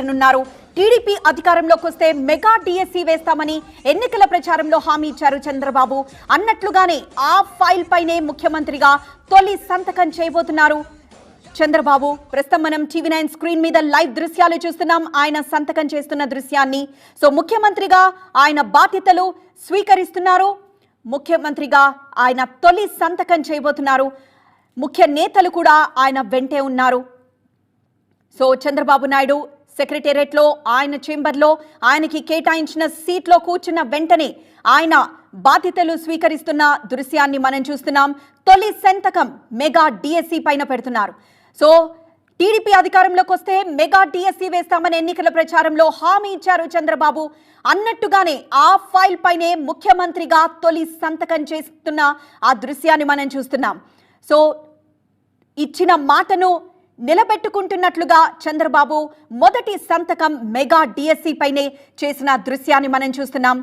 పెట్టనున్నారు. TDP అధికారంలోకి వస్తే mega DSC వేస్తామని ఎన్నికల ప్రచారంలో హామీ ఇచ్చారు చంద్రబాబు. అన్నట్లుగానే ఆ ఫైల్ పైనే ముఖ్యమంత్రిగా తొలి సంతకం చేయబోతున్నారు చంద్రబాబు. ప్రస్తుతం మనం టీవీ9 స్క్రీన్ మీద లైవ్ దృశ్యాలు చూస్తున్నాం. ఆయన సంతకం చేస్తున్న దృశ్యాన్ని. సో ముఖ్యమంత్రిగా ఆయన బాధ్యతలు స్వీకరిస్తున్నారు. ముఖ్యమంత్రిగా ఆయన తొలి సంతకం చేయబోతున్నారు. ముఖ్య నేతలు కూడా ఆయన వెంటే ఉన్నారు. సో చంద్రబాబు నాయుడు సెక్రటేరియట్లో ఆయన చేంబర్లో ఆయనకి కేటాయించిన సీట్లో కూర్చున్న వెంటనే ఆయన బాధ్యతలు స్వీకరిస్తున్న దృశ్యాన్ని మనం చూస్తున్నాం. తొలి సంతకం మెగా డిఎస్సి పైన పెడుతున్నారు. సో టీడీపీ అధికారంలోకి వస్తే మెగా డిఎస్సి వేస్తామని ఎన్నికల ప్రచారంలో హామీ ఇచ్చారు చంద్రబాబు. అన్నట్టుగానే ఆ ఫైల్ పైనే ముఖ్యమంత్రిగా తొలి సంతకం చేస్తున్న ఆ దృశ్యాన్ని మనం చూస్తున్నాం. సో ఇచ్చిన మాటను నిలబెట్టుకుంటున్నట్లుగా చంద్రబాబు మొదటి సంతకం మెగా డిఎస్సి పైనే చేసిన దృశ్యాన్ని మనం చూస్తున్నాం.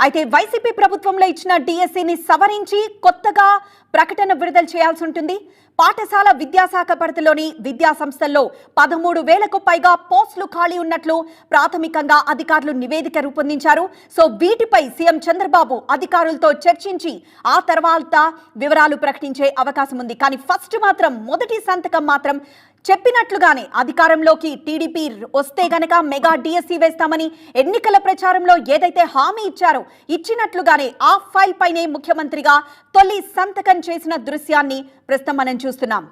అయితే వైసీపీ ప్రభుత్వంలో ఇచ్చిన డిఎస్సిని సవరించి కొత్తగా ప్రకటన విడుదల చేయాల్సి ఉంటుంది. పాఠశాల విద్యాశాఖ పరిధిలోని విద్యా సంస్థల్లో 13,000కు పైగా పోస్టులు ఖాళీ ఉన్నట్లు ప్రాథమికంగా అధికారులు నివేదిక రూపొందించారు. సో వీటిపై సీఎం చంద్రబాబు అధికారులతో చర్చించి ఆ తర్వాత వివరాలు ప్రకటించే అవకాశం ఉంది. కానీ ఫస్ట్ మాత్రం మొదటి సంతకం మాత్రం చెప్పినట్లుగానే అధికారంలోకి టీడీపీ వస్తే గనక మెగా డిఎస్సి వేస్తామని ఎన్నికల ప్రచారంలో ఏదైతే హామీ ఇచ్చారో ఇచ్చినట్లుగానే ఆ ఫైల్ పైనే ముఖ్యమంత్రిగా తొలి సంతకం చేసిన దృశ్యాన్ని ప్రస్తుతం మనం చూస్తున్నాం.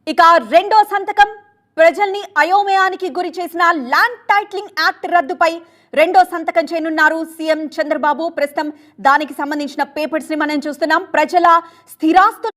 ఇక రెండో సంతకం ప్రజల్ని అయోమయానికి గురి చేసిన ల్యాండ్ టైటిలింగ్ యాక్ట్ రద్దుపై రెండో సంతకం చేయనున్నారు సీఎం చంద్రబాబు. ప్రస్తుతం దానికి సంబంధించిన పేపర్స్ ని మనం చూస్తున్నాం. ప్రజల స్థిరాస్తులు